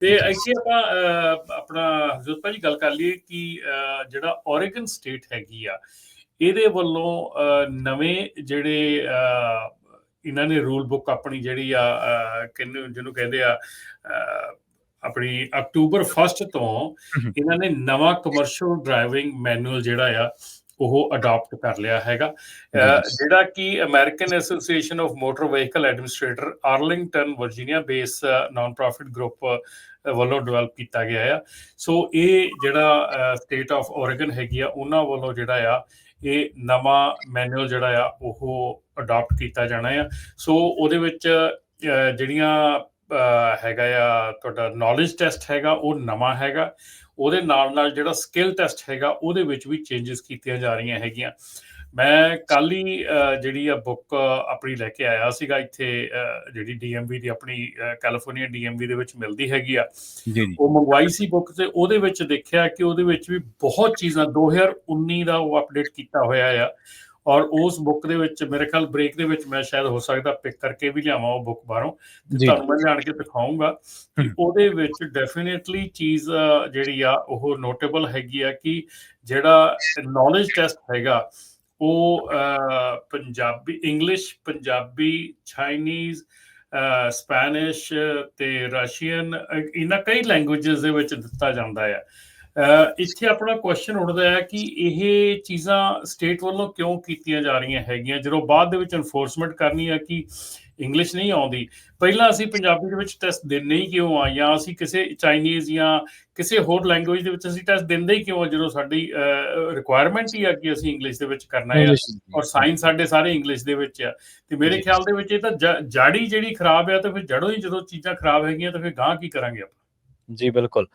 ਤੇ ਜੀ ਇੱਥੇ ਆਪਾਂ ਆਪਣਾ ਹਰਜੋਤ ਭਾਜੀ ਗੱਲ ਕਰ ਲਈਏ ਕਿ ਜਿਹੜਾ ਓਰੇਗਨ ਸਟੇਟ ਹੈਗੀ ਆ, ਇਹਦੇ ਵੱਲੋਂ ਨਵੇਂ ਜਿਹੜੇ ਇਹਨਾਂ ਨੇ ਰੂਲ ਬੁੱਕ ਆਪਣੀ ਜਿਹੜੀ ਆ ਜਿਹਨੂੰ ਕਹਿੰਦੇ ਆ ਆਪਣੀ ਅਕਤੂਬਰ 1 ਤੋਂ ਇਹਨਾਂ ਨੇ ਨਵਾਂ ਕਮਰਸ਼ੀਅਲ ਡਰਾਈਵਿੰਗ ਮੈਨੂਅਲ ਜਿਹੜਾ ਆ ਉਹ ਅਡਾਪਟ ਕਰ ਲਿਆ ਹੈਗਾ, ਜਿਹੜਾ ਕਿ American association of motor vehicle administrator Arlington Virginia base non profit group ਵੱਲੋਂ ਡਿਵੈਲਪ ਕੀਤਾ ਗਿਆ ਆ। ਸੋ ਇਹ ਜਿਹੜਾ ਸਟੇਟ ਆਫ ਓਰੇਗਨ ਹੈਗੀ ਆ, ਉਹਨਾਂ ਵੱਲੋਂ ਜਿਹੜਾ ਆ ਇਹ ਨਵਾਂ ਮੈਨੂਅਲ ਜਿਹੜਾ ਆ ਉਹ ਅਡਾਪਟ ਕੀਤਾ ਜਾਣਾ ਆ। ਸੋ ਉਹਦੇ ਵਿੱਚ ਜਿਹੜੀਆਂ ਹੈਗਾ ਆ ਤੁਹਾਡਾ ਨੌਲੇਜ ਟੈਸਟ ਹੈਗਾ ਉਹ ਨਵਾਂ ਹੈਗਾ, ਉਹਦੇ ਨਾਲ ਨਾਲ ਜਿਹੜਾ ਸਕਿੱਲ ਟੈਸਟ ਹੈਗਾ ਉਹਦੇ ਵਿੱਚ ਵੀ ਚੇਂਜਸ ਕੀਤੀਆਂ ਜਾ ਰਹੀਆਂ ਹੈਗੀਆਂ। ਮੈਂ ਕੱਲ ਹੀ ਜਿਹੜੀ ਆ ਬੁੱਕ ਆਪਣੀ ਲੈ ਕੇ ਆਇਆ ਸੀਗਾ ਇੱਥੇ, ਜਿਹੜੀ DMV ਦੀ ਆਪਣੀ ਕੈਲੀਫੋਰਨੀਆ DMV ਦੇ ਵਿੱਚ ਮਿਲਦੀ ਹੈਗੀ ਆ, ਉਹ ਮੰਗਵਾਈ ਸੀ ਬੁੱਕ, ਤੇ ਉਹਦੇ ਵਿੱਚ ਦੇਖਿਆ ਕਿ ਉਹਦੇ ਵਿੱਚ ਵੀ ਬਹੁਤ ਚੀਜ਼ਾਂ 2019 ਦਾ ਉਹ ਅਪਡੇਟ ਕੀਤਾ ਹੋਇਆ ਆ। ਔਰ ਉਸ ਬੁੱਕ ਦੇ ਵਿੱਚ ਮੇਰੇ ਖਿਆਲ ਬ੍ਰੇਕ ਦੇ ਵਿੱਚ ਮੈਂ ਸ਼ਾਇਦ ਹੋ ਸਕਦਾ ਪਿਕ ਕਰਕੇ ਵੀ ਲਿਆਵਾਂ ਉਹ ਬੁੱਕ ਬਾਹਰੋਂ, ਤੇ ਤੁਹਾਨੂੰ ਮੈਂ ਜਾਣ ਕੇ ਦਿਖਾਊਂਗਾ ਕਿ ਉਹਦੇ ਵਿੱਚ ਡੈਫੀਨੇਟਲੀ ਚੀਜ਼ ਜਿਹੜੀ ਆ ਉਹ ਨੋਟੇਬਲ ਹੈਗੀ ਆ ਕਿ ਜਿਹੜਾ ਨੌਲੇਜ ਟੈਸਟ ਹੈਗਾ ਉਹ Punjabi, English, Punjabi, Chinese, Spanish ਤੇ ਰਸ਼ੀਅਨ, ਇਹਨਾਂ ਕਈ ਲੈਂਗੁਏਜਸ ਦੇ ਵਿੱਚ ਦਿੱਤਾ ਜਾਂਦਾ ਆ। ਇੱਥੇ ਆਪਣਾ ਕੁਐਸਚਨ ਉੱਠਦਾ ਹੈ ਕਿ ਇਹ ਚੀਜ਼ਾਂ ਸਟੇਟ ਵੱਲੋਂ ਕਿਉਂ ਕੀਤੀਆਂ ਜਾ ਰਹੀਆਂ ਹੈਗੀਆਂ, ਜਦੋਂ ਬਾਅਦ ਦੇ ਵਿੱਚ ਐਨਫੋਰਸਮੈਂਟ ਕਰਨੀ ਹੈ ਕਿ ਇੰਗਲਿਸ਼ ਨਹੀਂ ਆਉਂਦੀ। ਪਹਿਲਾਂ ਅਸੀਂ ਪੰਜਾਬੀ ਦੇ ਵਿੱਚ ਟੈਸਟ ਦਿੰਦੇ ਹੀ ਕਿਉਂ ਆ, ਜਾਂ ਅਸੀਂ ਕਿਸੇ ਚਾਈਨੀਜ਼ ਜਾਂ ਕਿਸੇ ਹੋਰ ਲੈਂਗੁਏਜ ਦੇ ਵਿੱਚ ਅਸੀਂ ਟੈਸਟ ਦਿੰਦੇ ਹੀ ਕਿਉਂ ਆ, ਜਦੋਂ ਸਾਡੀ ਰਿਕੁਆਇਰਮੈਂਟ ਹੀ ਆ ਕਿ ਅਸੀਂ ਇੰਗਲਿਸ਼ ਦੇ ਵਿੱਚ ਕਰਨਾ ਹੈ, ਔਰ ਸਾਇੰਸ ਸਾਡੇ ਸਾਰੇ ਇੰਗਲਿਸ਼ ਦੇ ਵਿੱਚ ਆ। ਤੇ ਮੇਰੇ ਖਿਆਲ ਦੇ ਵਿੱਚ ਇਹ ਤਾਂ ਜੜ ਹੀ ਜਿਹੜੀ ਖਰਾਬ ਆ, ਤੇ ਫਿਰ ਜੜੋਂ ਹੀ ਜਦੋਂ ਚੀਜ਼ਾਂ ਖਰਾਬ ਹੈਗੀਆਂ ਤਾਂ ਫਿਰ ਗਾਂਹ ਕੀ ਕਰਾਂਗੇ ਆਪਾਂ। ਜੀ ਬਿਲਕੁਲ।